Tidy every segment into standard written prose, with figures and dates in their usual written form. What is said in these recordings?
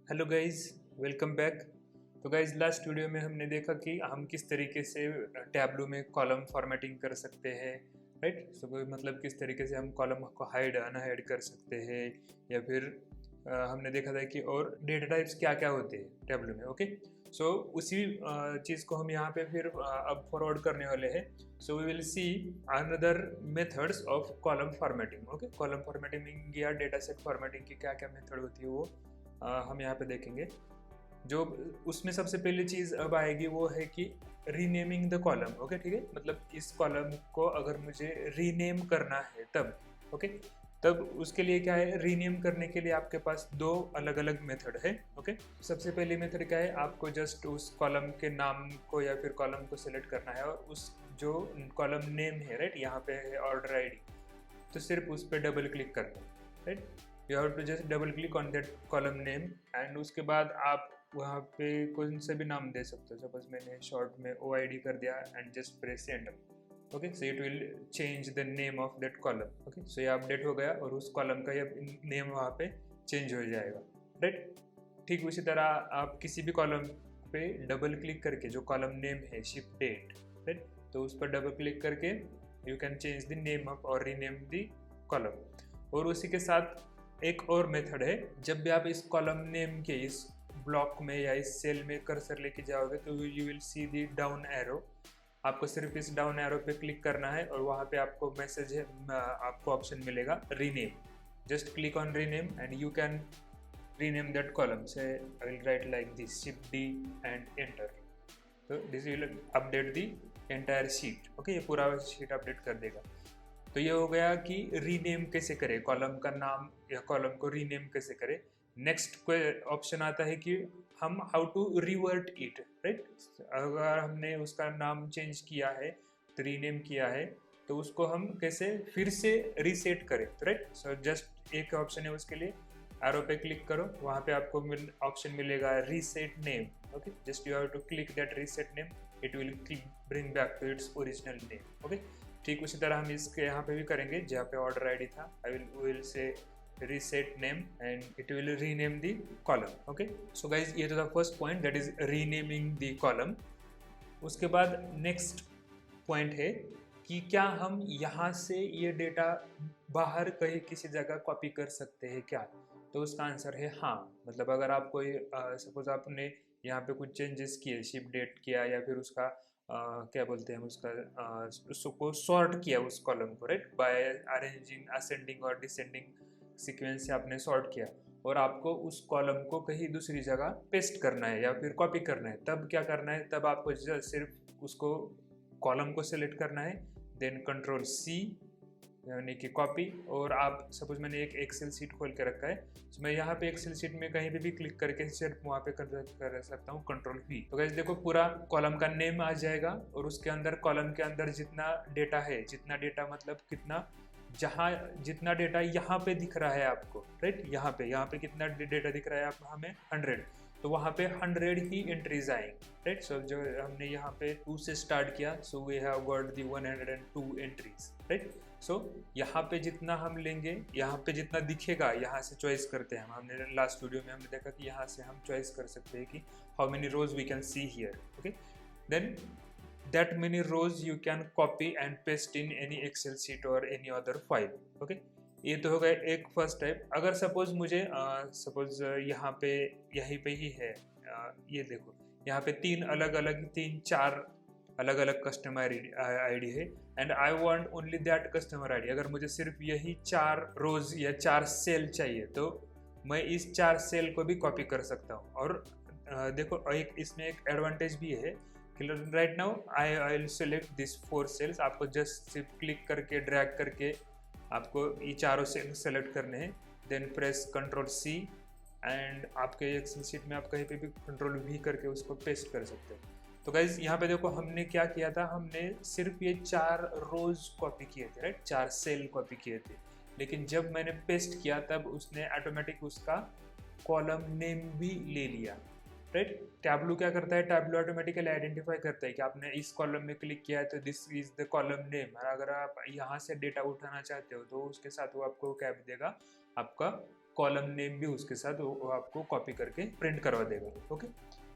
Hello guys, welcome back. तो guys, last video में हमने देखा कि हम किस तरीके से टैब्लू में कॉलम फॉर्मेटिंग कर सकते हैं, राइट। सो मतलब किस तरीके से हम कॉलम को हाइड अनहाइड कर सकते हैं, या फिर हमने देखा था कि और डेटा टाइप्स क्या क्या होते हैं टैब्लू में। ओके, सो उसी चीज़ को हम यहाँ पे फिर अब फॉरवर्ड करने वाले हैं। So we will see another methods of column formatting. Okay, column formatting या डेटा सेट फॉर्मेटिंग की क्या क्या मेथड होती है वो हम यहाँ पे देखेंगे। जो उसमें सबसे पहली चीज़ अब आएगी वो है कि रीनेमिंग द कॉलम। ओके, ठीक है, मतलब इस कॉलम को अगर मुझे रीनेम करना है तब, ओके, तब उसके लिए क्या है, रीनेम करने के लिए आपके पास दो अलग अलग मेथड है। ओके, सबसे पहली मेथड क्या है, आपको जस्ट उस कॉलम के नाम को या फिर कॉलम को सिलेक्ट करना है और उस जो कॉलम नेम है, राइट, यहाँ पे है ऑर्डर आईडी, तो सिर्फ उस पर डबल क्लिक करना है, right. You have to just double click on that column name and उसके बाद आप वहाँ पे कौन से भी नाम दे सकते हो। सपोज मैंने शॉर्ट में OID कर दिया and just press enter. Okay, so it will change the name of that column. Okay, so ये अपडेट हो गया और उस कॉलम का ये नेम वहाँ पे चेंज हो जाएगा, राइट। ठीक उसी तरह आप किसी भी कॉलम पे डबल क्लिक करके जो कॉलम नेम है शिप डेट, राइट, तो उस पर डबल क्लिक करके you can change the name of और रीनेम द कॉलम। और उसी के साथ एक और मेथड है, जब भी आप इस कॉलम नेम के इस ब्लॉक में या इस सेल में कर्सर लेके जाओगे तो you will see the down arrow. आपको सिर्फ इस डाउन एरो पे क्लिक करना है और वहाँ पे आपको मैसेज है, आपको ऑप्शन मिलेगा rename. Just click on rename and you can rename that column. Say I will write like this, shift D and enter. So this will update the entire sheet. Okay, ये पूरा sheet update कर देगा। तो ये हो गया कि rename कैसे करें, कॉलम का नाम या कॉलम को रीनेम कैसे करें। नेक्स्ट कोई ऑप्शन आता है कि हम how to revert it, right. अगर हमने उसका नाम चेंज किया है तो रीनेम किया है, तो उसको हम कैसे फिर से रीसेट करें, राइट। सो जस्ट एक ऑप्शन है उसके लिए, एरो पे क्लिक करो, वहाँ पे आपको ऑप्शन मिलेगा reset name. Okay, just you have to click that reset name, it will bring back to its original name. Okay, ठीक उसी तरह हम इसके यहाँ पे भी करेंगे, जहाँ पे ऑर्डर आईडी था, I will say reset name and it will rename the column. Okay, so guys, ये तो the first point, that is renaming the column. उसके बाद नेक्स्ट पॉइंट है कि क्या हम यहाँ से ये डेटा बाहर कहीं किसी जगह कॉपी कर सकते हैं क्या। तो उसका आंसर है हाँ। मतलब अगर आप कोई सपोज आपने यहाँ पे कुछ चेंजेस किए, शिप डेट किया या फिर उसका क्या बोलते हैं उसका उसको सॉर्ट किया उस कॉलम को, राइट, बाय अरेंजिंग असेंडिंग और डिसेंडिंग सीक्वेंस से आपने सॉर्ट किया और आपको उस कॉलम को कहीं दूसरी जगह पेस्ट करना है या फिर कॉपी करना है, तब क्या करना है, तब आपको सिर्फ उसको कॉलम को सिलेक्ट करना है, देन कंट्रोल C यानी कि कॉपी। और आप सपोज मैंने एक एक्सेल सीट खोल के रखा है, तो मैं यहाँ पे एक्सेल सीट में कहीं पे भी क्लिक करके सिर्फ वहाँ पे कर सकता हूँ कंट्रोल V। तो गाइस देखो, पूरा कॉलम का नेम आ जाएगा और उसके अंदर कॉलम के अंदर जितना डेटा है, जितना डेटा मतलब कितना, जहाँ जितना डेटा यहाँ पे दिख रहा है आपको, राइट, यहाँ पे कितना डेटा दिख रहा है आप हमें 100, तो वहाँ पे 100 ही एंट्रीज आएंगी, राइट। सो जो हमने यहाँ पे 2 से स्टार्ट किया, so we have got the 102 entries, right. So यहाँ पे जितना हम लेंगे, यहाँ पे जितना दिखेगा, यहाँ से चॉइस करते हैं हमने लास्ट वीडियो में हमने देखा कि यहाँ से हम चॉइस कर सकते हैं कि how many rows we can see here. Okay, then that many rows you can copy and paste in any Excel sheet or any other file. Okay, ये तो हो गया एक फर्स्ट टाइप। अगर सपोज मुझे सपोज यहाँ पे यहीं पे ही है, ये देखो यहाँ पे तीन चार अलग अलग कस्टमर आईडी है and I want only that customer ID. अगर मुझे सिर्फ यही 4 रोज या 4 सेल चाहिए तो मैं इस 4 सेल को भी कॉपी कर सकता हूँ। और देखो, एक इसमें एक एडवांटेज भी है, right now I will select this 4 cells. आपको जस्ट सिर्फ क्लिक करके ड्रैग करके आपको ये चारों सेल सेलेक्ट करने हैं, then press control C and आपके एक्सेल शीट में आप कहीं पे भी कंट्रोल V करके उसको पेस्ट कर सकते हो। तो गाइज यहाँ पे देखो, हमने क्या किया था, हमने सिर्फ ये 4 रोज कॉपी किए थे, राइट, 4 सेल कॉपी किए थे, लेकिन जब मैंने पेस्ट किया तब उसने ऑटोमेटिक उसका कॉलम नेम भी ले लिया, राइट। टैब्लू क्या करता है, टैब्लू ऑटोमेटिकली आइडेंटिफाई करता है कि आपने इस कॉलम में क्लिक किया है तो this is the column name. और अगर आप यहाँ से डेटा उठाना चाहते हो तो उसके साथ वो आपको क्या भी देगा, आपका कॉलम नेम भी उसके साथ वो आपको कॉपी करके प्रिंट करवा देगा। ओके,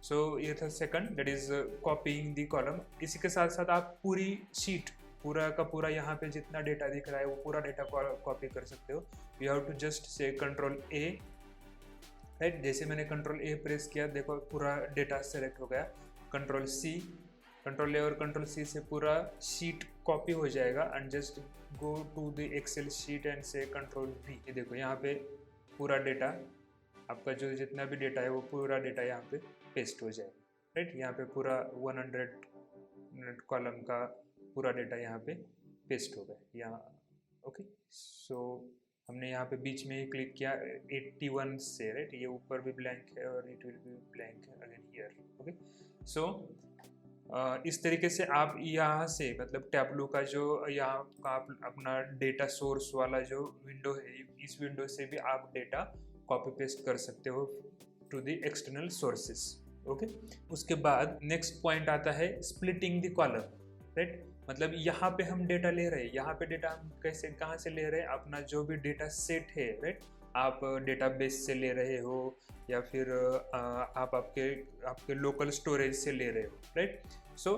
सो ये था second, that is copying the column. इसी के साथ साथ आप पूरी शीट, पूरा का पूरा यहाँ पे जितना डेटा दिख रहा है वो पूरा डेटा कॉपी कर सकते हो। You have to just say control A, right. जैसे मैंने कंट्रोल ए प्रेस किया, देखो पूरा डेटा सेलेक्ट हो गया। कंट्रोल सी, कंट्रोल ए और कंट्रोल सी से पूरा शीट कॉपी हो जाएगा। And just go to the Excel sheet and say control V. ये देखो यहाँ पे पूरा डेटा आपका जो जितना भी डेटा है वो पूरा डेटा यहाँ पे पेस्ट हो जाएगा, राइट। यहाँ पे पूरा 100 कॉलम का पूरा डेटा यहाँ पे पेस्ट हो गया यहाँ। ओके, सो हमने यहाँ पे बीच में ही क्लिक किया 81 से, राइट। ये ऊपर भी ब्लैंक है और it will be blank again here. Okay, so इस तरीके से आप यहाँ से मतलब टैबलो का जो यहाँ का आप अपना डेटा सोर्स वाला जो विंडो है, इस विंडो से भी आप डेटा कॉपी पेस्ट कर सकते हो to the external sources. Okay, उसके बाद नेक्स्ट पॉइंट आता है स्प्लिटिंग द कॉलम, राइट। मतलब यहाँ पे हम डेटा ले रहे हैं, यहाँ पे डेटा हम कैसे कहाँ से ले रहे हैं, अपना जो भी डेटा सेट है, राइट। आप डेटाबेस से ले रहे हो या फिर आप आपके लोकल स्टोरेज से ले रहे हो, राइट। सो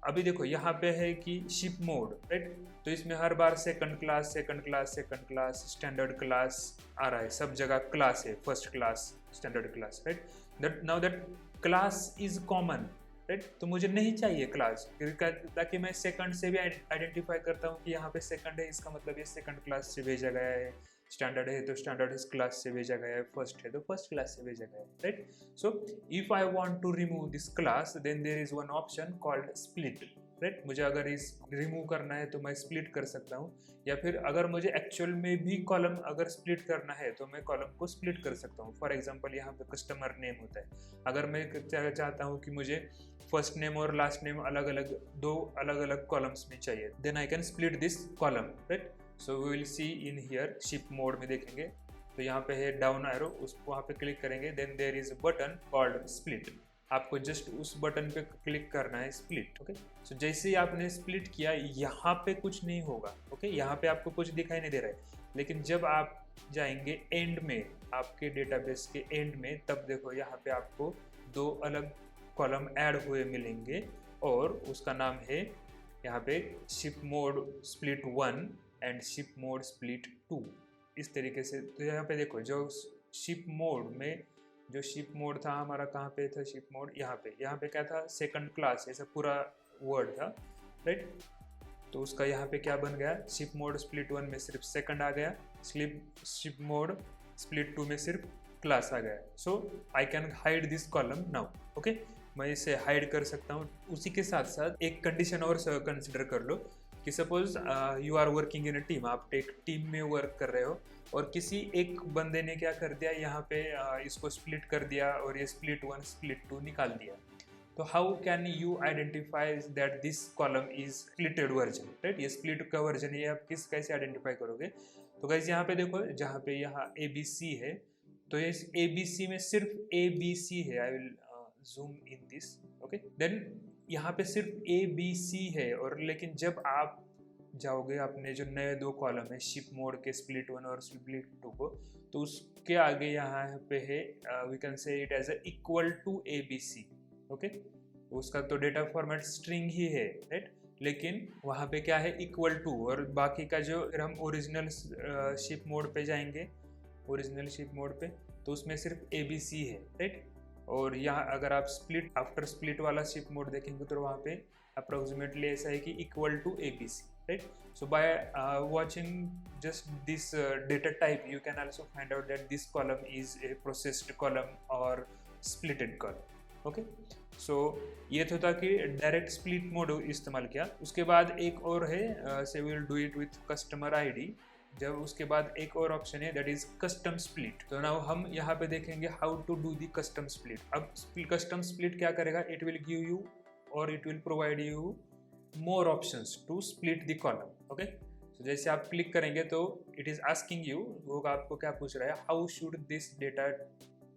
अभी देखो यहाँ पे है कि शिप मोड, राइट। तो इसमें हर बार second class, second class, second class, standard class आ रहा है, सब जगह क्लास है, first class, standard class, right. That now that class is common, right. तो मुझे नहीं चाहिए क्लास, ताकि मैं सेकंड से भी आइडेंटिफाई करता हूँ कि यहाँ पे सेकंड है, इसका मतलब ये सेकंड क्लास से भेजा गया है। स्टैंडर्ड है तो स्टैंडर्ड क्लास से भेजा गया है, फर्स्ट है तो फर्स्ट क्लास से भेजा गया है, right. So if I want to remove this class then there is one option called split, right. मुझे अगर इस रिमूव करना है तो मैं स्प्लिट कर सकता हूँ, या फिर अगर मुझे एक्चुअल में भी कॉलम अगर स्प्लिट करना है तो मैं कॉलम को स्प्लिट कर सकता हूँ। फॉर एग्जांपल यहाँ पे कस्टमर नेम होता है, अगर मैं चाहता हूँ कि मुझे फर्स्ट नेम और लास्ट नेम अलग अलग, दो अलग अलग कॉलम्स में चाहिए, then I can split this column, right. So we will see in here, ship mode में देखेंगे तो यहाँ पे है डाउन एरो, उस वहाँ पे क्लिक करेंगे, then there is button called split. आपको जस्ट उस बटन पे क्लिक करना है, स्प्लिट। ओके, सो जैसे ही आपने स्प्लिट किया यहाँ पे कुछ नहीं होगा, ओके। यहाँ पे आपको कुछ दिखाई नहीं दे रहा है, लेकिन जब आप जाएंगे एंड में, आपके डेटाबेस के एंड में, तब देखो यहाँ पे आपको दो अलग कॉलम ऐड हुए मिलेंगे और उसका नाम है यहाँ पे ship mode split 1 and ship mode split 2, इस तरीके से। तो यहाँ पे देखो जो शिप मोड में, जो शिप मोड था हमारा, कहाँ पे था शिप मोड, यहाँ पे क्या था, सेकंड क्लास, ऐसा पूरा वर्ड था, राइट। तो उसका यहाँ पे क्या बन गया, शिप मोड स्प्लिट 1 में सिर्फ सेकंड आ गया, शिप मोड स्प्लिट 2 में सिर्फ क्लास आ गया। So I can hide this column now, okay. मैं इसे हाइड कर सकता हूँ। उसी के साथ साथ एक कंडीशन और कंसिडर कर लो कि suppose you are working in a team, आप एक टीम में वर्क कर रहे हो और किसी एक बंदे ने क्या कर दिया, यहाँ पे इसको स्प्लिट कर दिया और ये स्प्लिट 1 स्प्लिट 2 निकाल दिया। तो how can you identify that this column is splitted version, right. ये स्प्लिट का वर्जन है, आप कैसे आइडेंटिफाई करोगे। तो गाइस यहाँ पे देखो, जहाँ पे यहाँ ABC है, तो इस ABC में सिर्फ ABC है। I will zoom in this, okay. Then यहाँ पे सिर्फ ABC है, और लेकिन जब आप जाओगे अपने जो नए दो कॉलम है शिप मोड के स्प्लिट 1 और स्प्लिट 2 को, तो उसके आगे यहाँ पे है we can say it as equal to ABC, okay. उसका तो डेटा फॉर्मेट स्ट्रिंग ही है, राइट। लेकिन वहाँ पे क्या है, इक्वल टू, और बाकी का जो, अगर हम ओरिजिनल शिप मोड पे जाएंगे, ओरिजिनल शिप मोड पे, तो उसमें सिर्फ ABC है, राइट। और यहाँ अगर आप स्प्लिट, आफ्टर स्प्लिट वाला शिप मोड देखेंगे तो वहाँ पे अप्रोक्सीमेटली ऐसा है कि equal to ABC, right? So by watching just this data type, you can also find out that this column is a processed column or splitted column, okay? So ये तो था कि डायरेक्ट स्प्लिट मोड इस्तेमाल किया। उसके बाद एक और है, say will do it with customer ID। जब उसके बाद एक और ऑप्शन है, दैट इज कस्टम स्प्लिट। तो नाउ हम यहाँ पे देखेंगे how to do the custom split. अब कस्टम स्प्लिट क्या करेगा, इट विल गिव यू और it will provide you more options to split the column, okay. तो जैसे आप क्लिक करेंगे तो इट इज आस्किंग यू, वो आपको क्या पूछ रहा है, how should this data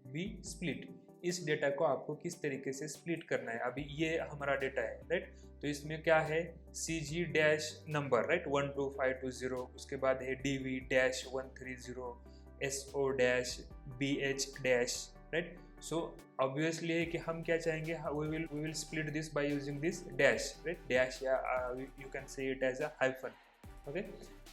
be split. इस डेटा को आपको किस तरीके से स्प्लिट करना है। अभी ये हमारा डेटा है, राइट। तो इसमें क्या है, CG डैश नंबर, राइट, 12520, उसके बाद है DV dash 130, SO dash BH dash, right. So obviously है कि हम क्या चाहेंगे, we will split this by using this dash, right, dash या you can say it as a hyphen, okay,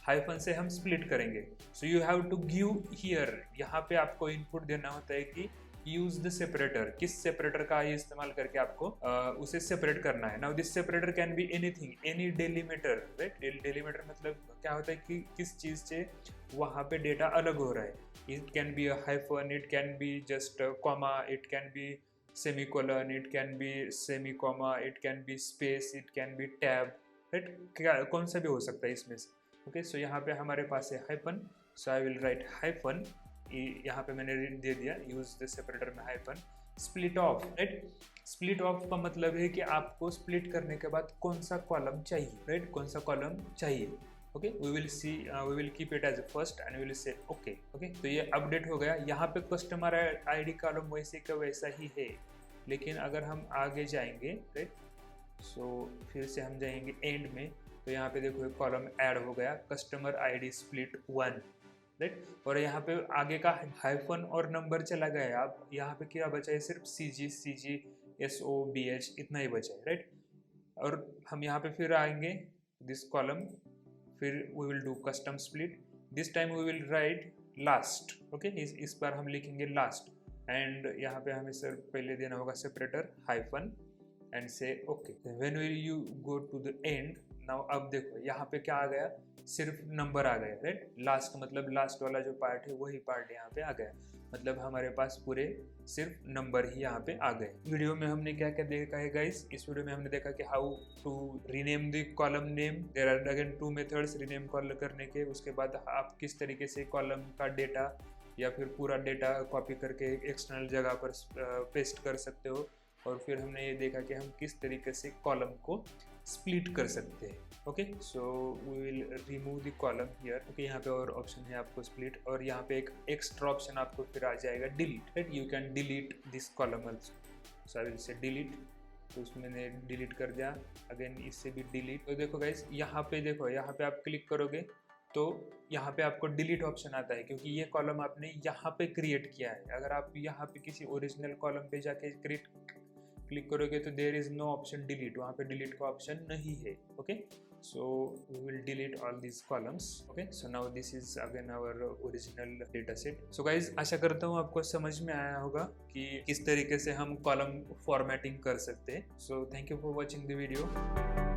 hyphen से हम split करेंगे। so you have to give here, यहाँ पे आपको input देना होता है कि use the separator, किस separator का ये इस्तेमाल करके आपको उसे separate करना है। now this separator can be anything, any delimiter, right, delimiter मतलब क्या होता है कि किस चीज़ से वहाँ पे डेटा अलग हो रहा है। it can be a hyphen, it can be just a comma, it can be semicolon, it can be semi comma, it can be space, it can be tab, right, क्या कौन सा भी हो सकता है इसमें से। ओके, सो यहाँ पे हमारे पास है hyphen, so I will write hyphen, यहाँ पे मैंने दे दिया यूज द सेपरेटर में hyphen. Split of, right, split of का मतलब है कि आपको स्प्लिट करने के बाद कौन सा कॉलम चाहिए, राइट, कौन सा कॉलम चाहिए। Okay, we will keep it as first and we will say okay. Okay, तो ये अपडेट हो गया। यहाँ पे कस्टमर आईडी कॉलम वैसे का वैसा ही है, लेकिन अगर हम आगे जाएंगे, राइट, सो फिर से हम जाएंगे एंड में, तो यहाँ पे देखो कॉलम ऐड हो गया, कस्टमर आईडी स्प्लिट 1, राइट, और यहाँ पे आगे का हाइफन और नंबर चला गया। अब यहाँ पे क्या बचा है, सिर्फ CG SO BH इतना ही बचा है, राइट। और हम यहाँ पे फिर आएंगे दिस कॉलम, फिर we will do custom split, this time we will right last. Okay, इस बार हम लिखेंगे लास्ट, एंड यहाँ पे हमें सर पहले देना होगा separator hyphen and say okay. When will you go to the end, now अब देखो यहाँ पे क्या आ गया, सिर्फ नंबर आ गया, राइट, लास्ट मतलब लास्ट वाला जो पार्ट है वही पार्ट यहाँ पे आ गया, मतलब हमारे पास पूरे सिर्फ नंबर ही यहाँ पे आ गए। वीडियो में हमने क्या क्या देखा है गाइस, इस वीडियो में हमने देखा कि how to rename the column name, there are again 2 methods rename call करने के। उसके बाद आप किस तरीके से कॉलम का डेटा या फिर पूरा डेटा कॉपी करके एक्सटर्नल जगह पर पेस्ट कर सकते हो, और फिर हमने ये देखा कि हम किस तरीके से कॉलम को स्प्लिट कर सकते हैं। Okay, so we will remove the column here. Okay, यहाँ पे और ऑप्शन है आपको स्प्लिट, और यहाँ पे एक एक्स्ट्रा ऑप्शन आपको फिर आ जाएगा delete, right, you can delete this column also, so I will say delete, तो उसमें मैंने डिलीट कर दिया, अगेन इससे भी डिलीट। तो देखो गाइस, यहाँ पे देखो, यहाँ पे आप क्लिक करोगे तो यहाँ पे आपको डिलीट ऑप्शन आता है, क्योंकि ये कॉलम आपने यहाँ पे क्रिएट किया है। अगर आप यहाँ पे किसी ओरिजिनल कॉलम पे जाके क्लिक करोगे तो there is no option delete, वहाँ पे डिलीट का ऑप्शन नहीं है। Okay, so we will delete all these columns. Okay, so now this is again our original data set. So guys, आशा करता हूँ आपको समझ में आया होगा कि किस तरीके से हम कॉलम फॉर्मेटिंग कर सकते हैं। So thank you for watching the video.